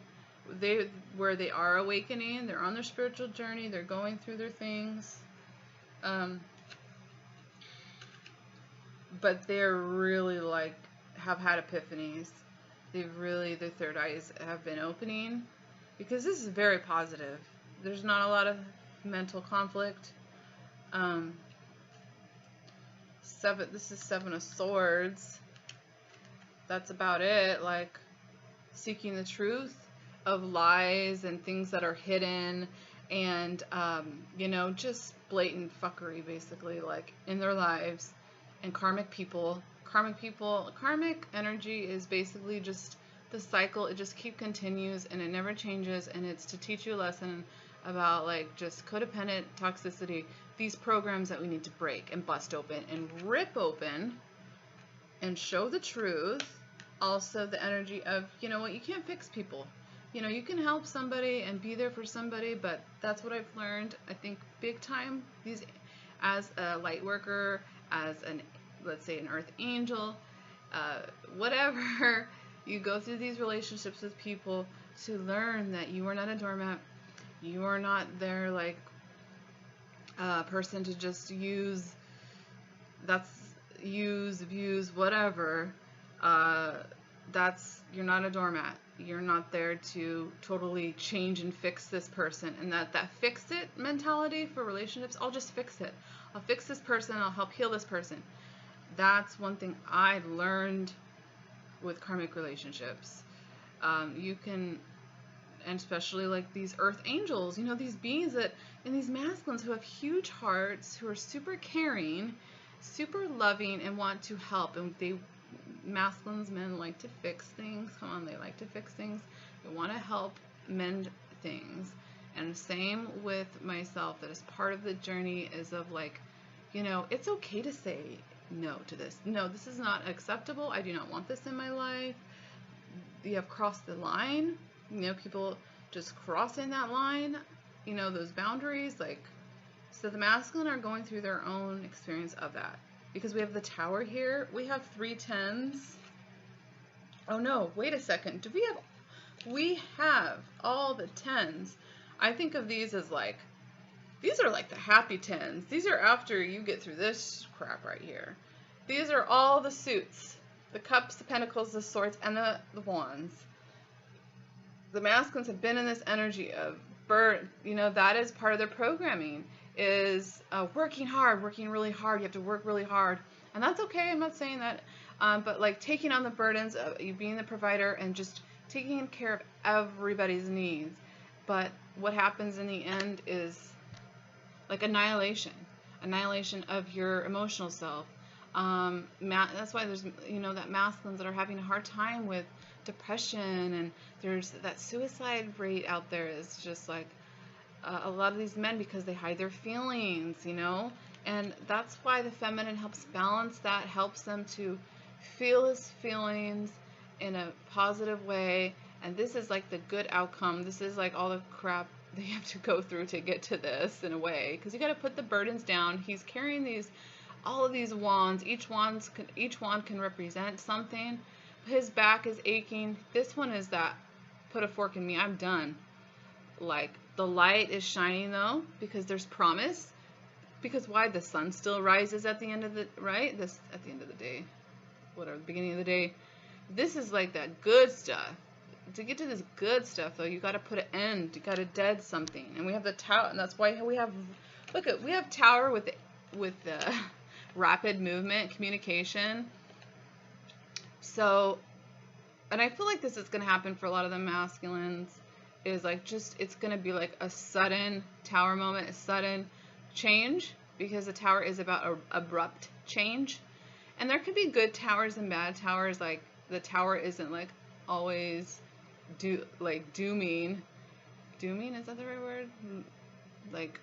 Speaker 1: Where they are awakening, they're on their spiritual journey, they're going through their things, but they're really like have had epiphanies. Their third eyes have been opening, because this is very positive. There's not a lot of mental conflict. This is Seven of Swords. That's about it. Like seeking the truth of lies and things that are hidden, and you know, just blatant fuckery basically, like in their lives. And karmic energy is basically just the cycle. It just continues and it never changes, and it's to teach you a lesson about like just codependent toxicity, these programs that we need to break and bust open and rip open and show the truth. Also the energy of, you know what, you can't fix people. You know, you can help somebody and be there for somebody, but that's what I've learned, I think, big time. As a light worker, as let's say an earth angel, whatever, you go through these relationships with people to learn that you are not a doormat. You are not there like a person to just use, abuse, whatever. You're not a doormat. You're not there to totally change and fix this person. And that fix it mentality for relationships, I'll just fix it. I'll fix this person, I'll help heal this person. That's one thing I learned with karmic relationships. You can and especially like these earth angels, you know, these beings that, and these masculines who have huge hearts, who are super caring, super loving, and want to help. And they, masculines, men like to fix things. Come on, they like to fix things. They want to help mend things. And same with myself, that is part of the journey is of like, you know, it's okay to say no to this. No, this is not acceptable. I do not want this in my life. You have crossed the line. You know, people just crossing that line, you know, those boundaries. Like, so the masculine are going through their own experience of that. Because we have the Tower here. We have 3 10s. Oh no, wait a second. We have all the 10s. I think of these as like, these are like the happy 10s. These are after you get through this crap right here. These are all the suits. The cups, the pentacles, the swords, and the wands. The masculines have been in this energy of burn. You know, that is part of their programming, is working hard, working really hard. You have to work really hard. And that's okay. I'm not saying that. But like taking on the burdens of you being the provider and just taking care of everybody's needs. But what happens in the end is like annihilation of your emotional self. That's why there's, you know, that masculines that are having a hard time with depression, and there's that suicide rate out there is just like a lot of these men, because they hide their feelings, you know, and that's why the feminine helps balance that, helps them to feel his feelings in a positive way. And this is like the good outcome. This is like all the crap they have to go through to get to this, in a way, because you got to put the burdens down. He's carrying all of these wands. Each wand can represent something. His back is aching. This one is that, put a fork in me, I'm done. Like, the light is shining though, because there's promise. Because why? The sun still rises at the end of the, right? At the end of the day, whatever, the beginning of the day. This is like that good stuff. To get to this good stuff though, you got to put an end. You got to dead something. And we have the Tower, and that's why we have, we have Tower with the rapid movement, communication. So, and I feel like this is going to happen for a lot of the masculines, is like just, it's going to be like a sudden Tower moment, a sudden change, because the Tower is about abrupt change. And there could be good towers and bad towers. Like, the Tower isn't like always dooming. Dooming, is that the right word? Like,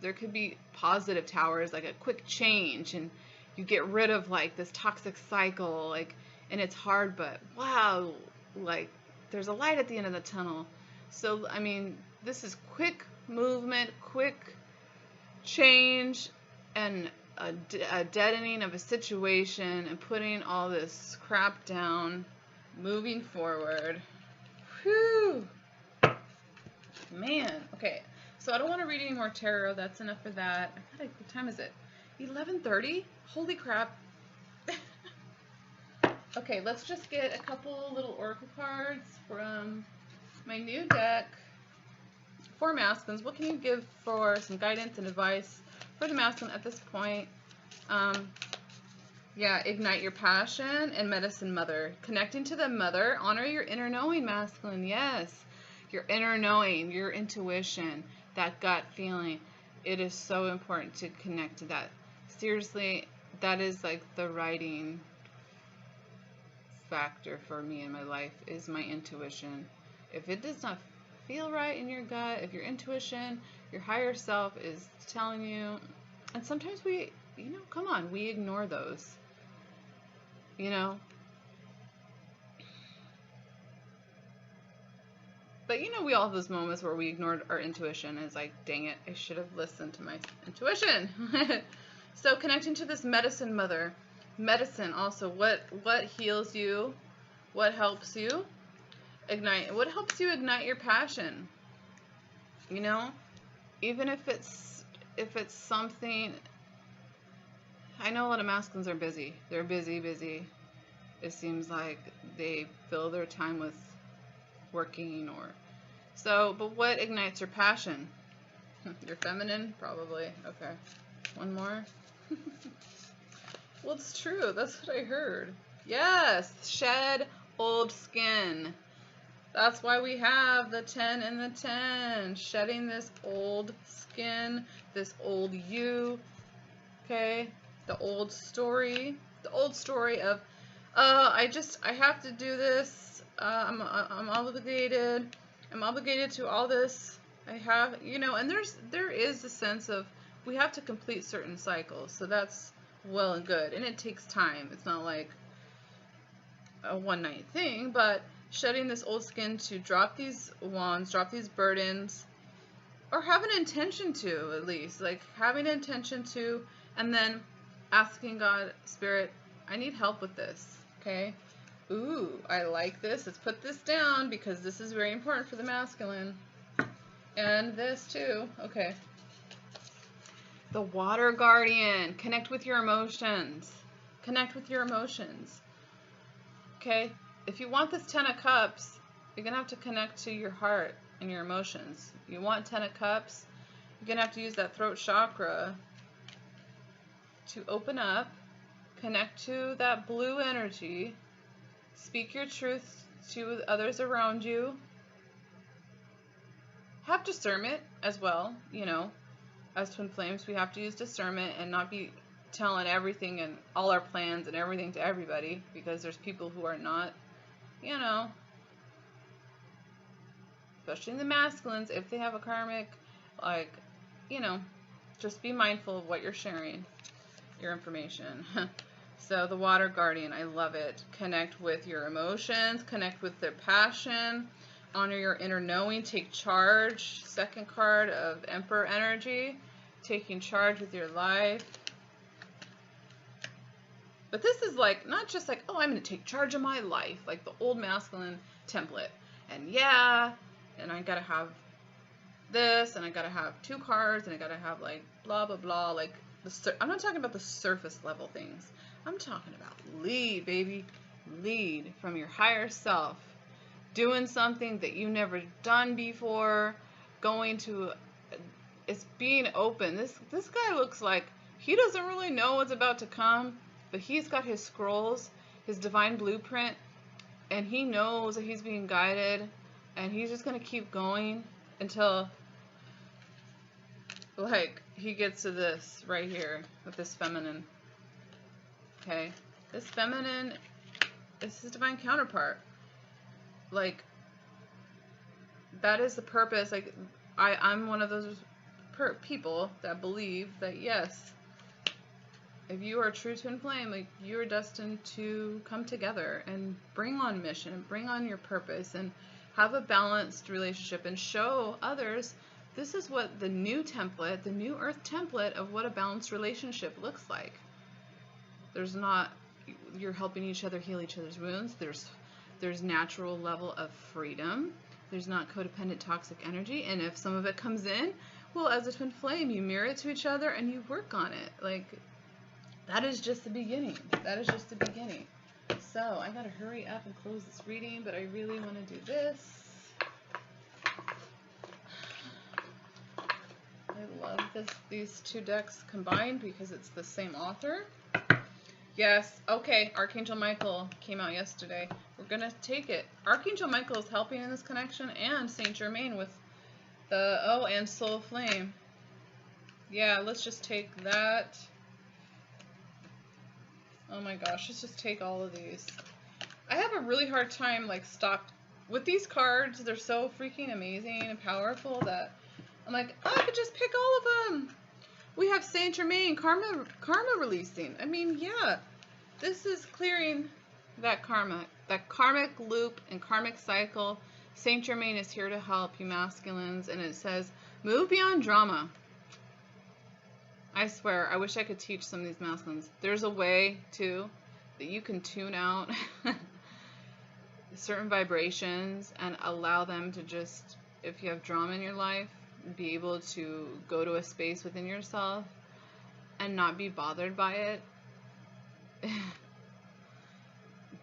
Speaker 1: there could be positive towers, like a quick change, and you get rid of like this toxic cycle, like, and it's hard, but wow, like there's a light at the end of the tunnel. So I mean, this is quick movement, quick change, and a deadening of a situation, and putting all this crap down, moving forward. Whew, man. Okay, so I don't want to read any more tarot. That's enough for that. What time is it? 11:30? Holy crap. Okay, let's just get a couple little oracle cards from my new deck for masculines. What can you give for some guidance and advice for the masculine at this point? Yeah, ignite your passion and medicine mother. Connecting to the mother, honor your inner knowing, masculine. Yes, your inner knowing, your intuition, that gut feeling. It is so important to connect to that. Seriously, that is like the writing factor for me in my life, is my intuition. If it does not feel right in your gut, if your intuition, your higher self is telling you, and sometimes we, you know, come on, we ignore those, you know. But you know, we all have those moments where we ignored our intuition. It's like, dang it, I should have listened to my intuition. So connecting to this medicine mother. Medicine also, what heals you? What helps you ignite? What helps you ignite your passion? You know, even if it's something. I know a lot of masculines are busy. They're busy. It seems like they fill their time with working or so. But what ignites your passion? Your feminine, probably. Okay, one more. Well, it's true. That's what I heard. Yes, shed old skin. That's why we have the 10 and the 10. Shedding this old skin, this old you, okay? The old story of, I have to do this. I'm obligated. I'm obligated to all this. I have, you know, and there is a sense of we have to complete certain cycles. So that's well and good. And it takes time. It's not like a one-night thing, but shedding this old skin to drop these wands, drop these burdens, or have an intention to, at least, like having an intention to, and then asking God, Spirit, I need help with this, okay? Ooh, I like this. Let's put this down because this is very important for the masculine. And this too, okay. The Water Guardian, connect with your emotions. Connect with your emotions. Okay, if you want this 10 of Cups, you're going to have to connect to your heart and your emotions. You want 10 of Cups, you're going to have to use that throat chakra to open up, connect to that blue energy, speak your truth to others around you. Have discernment as well, you know. As twin flames, we have to use discernment and not be telling everything and all our plans and everything to everybody, because there's people who are not, you know, especially in the masculines, if they have a karmic, like, you know, just be mindful of what you're sharing, your information. So the Water Guardian, I love it. Connect with your emotions, connect with their passion, honor your inner knowing, take charge. Second card of Emperor energy, taking charge with your life. But this is like, not just like, oh, I'm going to take charge of my life, like the old masculine template. And yeah, and I got to have this, and I got to have 2 cards, and I got to have like blah, blah, blah. Like, I'm not talking about the surface level things. I'm talking about lead, baby. Lead from your higher self. Doing something that you've never done before. Going to, it's being open. This guy looks like he doesn't really know what's about to come. But he's got his scrolls, his divine blueprint, and he knows that he's being guided, and he's just going to keep going until, like, he gets to this right here with this feminine. Okay? This feminine is his divine counterpart. Like, that is the purpose. Like, I'm one of those people that believe that, yes, if you are a true twin flame, like, you are destined to come together and bring on mission, bring on your purpose, and have a balanced relationship and show others this is what the new template, the new earth template of what a balanced relationship looks like. There's not, you're helping each other heal each other's wounds. There's natural level of freedom. There's not codependent toxic energy. And if some of it comes in, well, as a twin flame, you mirror it to each other and you work on it. Like, that is just the beginning. That is just the beginning. So I gotta hurry up and close this reading, but I really want to do this. I love these 2 decks combined because it's the same author. Yes, okay, Archangel Michael came out yesterday. We're gonna take it. Archangel Michael is helping in this connection, and Saint Germain with the, and Soul Flame. Yeah, let's just take that. Oh my gosh, let's just take all of these. I have a really hard time, like, with these cards. They're so freaking amazing and powerful that I'm like, oh, I could just pick all of them. We have Saint Germain, karma releasing. I mean, yeah, this is clearing that karma, that karmic loop and karmic cycle. Saint Germain is here to help you masculines, and it says, move beyond drama. I swear, I wish I could teach some of these masculines. There's a way, too, that you can tune out certain vibrations and allow them to just, if you have drama in your life, be able to go to a space within yourself and not be bothered by it.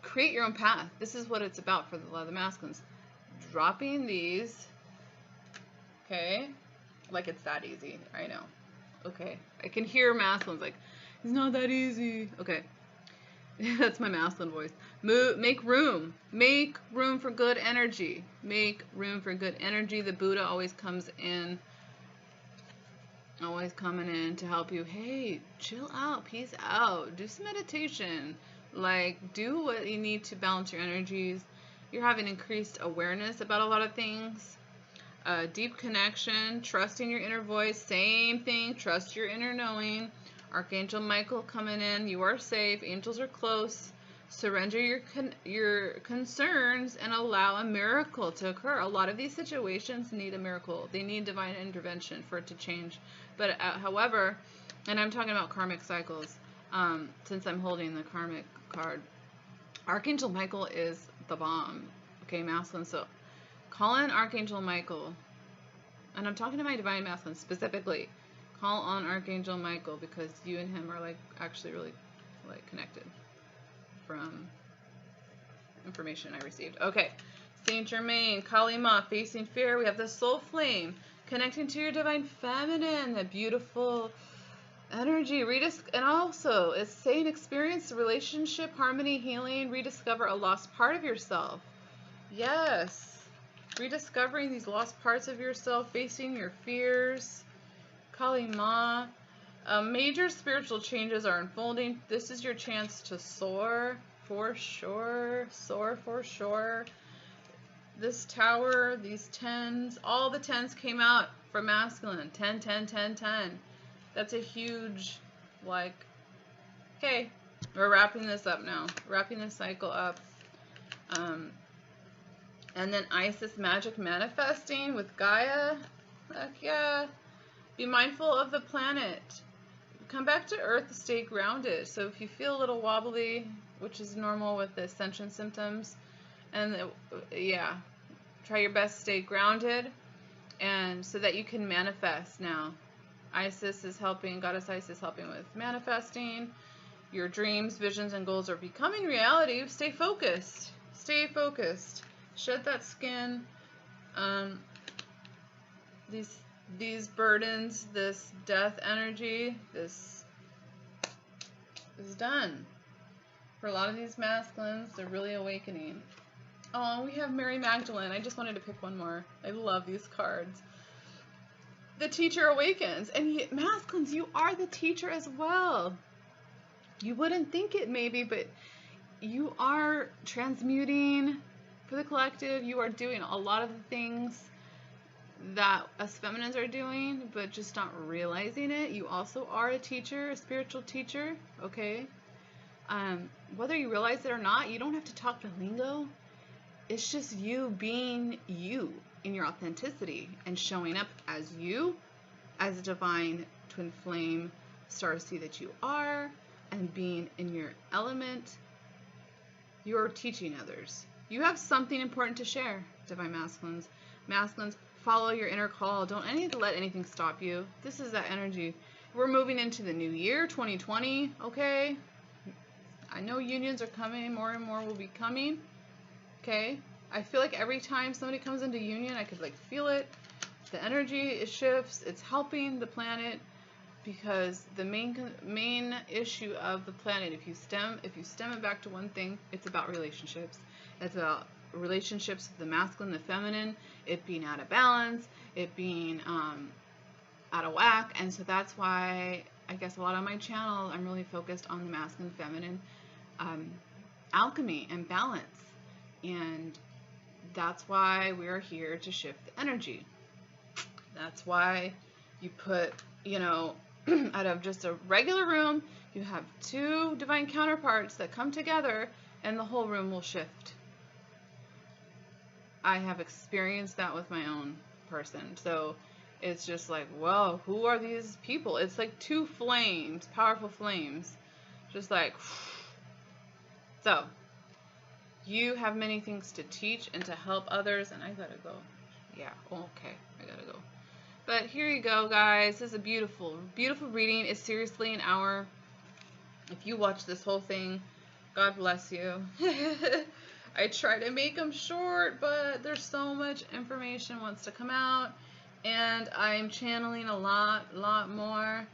Speaker 1: Create your own path. This is what it's about for a lot of the masculines. Dropping these, okay? Like it's that easy. I know. Okay, I can hear masculines like, it's not that easy. Okay, That's my masculine voice. Make room. Make room for good energy. Make room for good energy. The Buddha always comes in, always coming in to help you. Hey, chill out, peace out. Do some meditation. Like, do what you need to balance your energies. You're having increased awareness about a lot of things. Deep connection, trusting your inner voice. Same thing, trust your inner knowing. Archangel Michael coming in. You are safe. Angels are close. Surrender your concerns and allow a miracle to occur. A lot of these situations need a miracle. They need divine intervention for it to change. But however, and I'm talking about karmic cycles, since I'm holding the karmic card, Archangel Michael is the bomb. Okay, masculine. So call in Archangel Michael. And I'm talking to my Divine Masculine specifically. Call on Archangel Michael because you and him are like actually really like connected from information I received. Okay. Saint Germain, Kali Ma, facing fear. We have the soul flame, connecting to your divine feminine, the beautiful energy. And also it's saying experience relationship, harmony, healing, rediscover a lost part of yourself. Yes. Rediscovering these lost parts of yourself, facing your fears. Kali Ma. Major spiritual changes are unfolding. This is your chance to soar for sure. Soar for sure. This tower, these 10s, all the 10s came out for masculine. 10, 10, 10, 10. That's a huge, like, okay, we're wrapping this up now. Wrapping this cycle up. And then Isis magic manifesting with Gaia. Heck yeah. Be mindful of the planet. Come back to Earth to stay grounded. So if you feel a little wobbly, which is normal with the ascension symptoms, and yeah, try your best to stay grounded, and so that you can manifest now. Isis is helping, Goddess Isis is helping with manifesting. Your dreams, visions, and goals are becoming reality. Stay focused. Stay focused. Shed that skin. These burdens, this death energy, this is done. For a lot of these masculines, they're really awakening. Oh, we have Mary Magdalene. I just wanted to pick one more. I love these cards. The teacher awakens. And masculines, you are the teacher as well. You wouldn't think it maybe, but you are transmuting for the collective. You are doing a lot of the things that us feminines are doing, but just not realizing it. You also are a teacher, a spiritual teacher, okay? Whether you realize it or not, you don't have to talk the lingo. It's just you being you in your authenticity and showing up as you, as a divine twin flame starseed that you are, and being in your element. You're teaching others. You have something important to share, divine masculines. Masculines, follow your inner call. Don't let anything stop you. This is that energy. We're moving into the new year, 2020, okay? I know unions are coming. More and more will be coming, okay? I feel like every time somebody comes into union, I could like feel it. The energy, it shifts. It's helping the planet because the main issue of the planet, if you stem it back to one thing, it's about relationships. It's about relationships with the masculine, the feminine, it being out of balance, it being out of whack. And so that's why I guess a lot of my channel, I'm really focused on the masculine, feminine alchemy and balance. And that's why we're here to shift the energy. That's why you put, you know, out of just a regular room, you have two divine counterparts that come together and the whole room will shift. I have experienced that with my own person. So it's just like, whoa, who are these people? It's like two flames, powerful flames. Just like, so you have many things to teach and to help others. And I gotta go. Yeah, okay, I gotta go. But here you go, guys. This is a beautiful, beautiful reading. It's seriously an hour. If you watch this whole thing, God bless you. I try to make them short, but there's so much information wants to come out, and I'm channeling a lot more.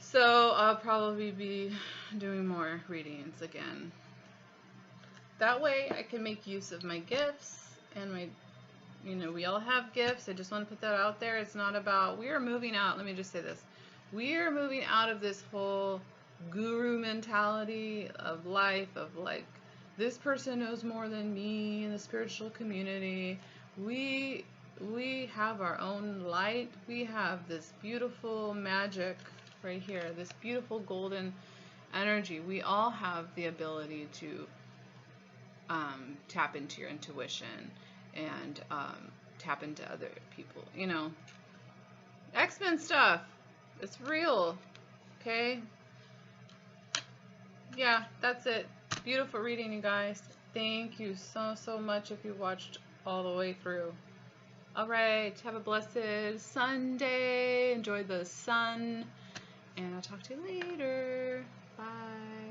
Speaker 1: So I'll probably be doing more readings again. That way I can make use of my gifts and my, we all have gifts. I just want to put that out there. It's not about, we are moving out. Let me just say this. We are moving out of this whole guru mentality of life, of like, this person knows more than me in the spiritual community. We have our own light. We have this beautiful magic right here, this beautiful golden energy. We all have the ability to tap into your intuition and tap into other people. X-Men stuff. It's real. Okay? Yeah, that's it. Beautiful reading, you guys. Thank you so much if you watched all the way through. All right, have a blessed Sunday. Enjoy the sun, and I'll talk to you later. Bye.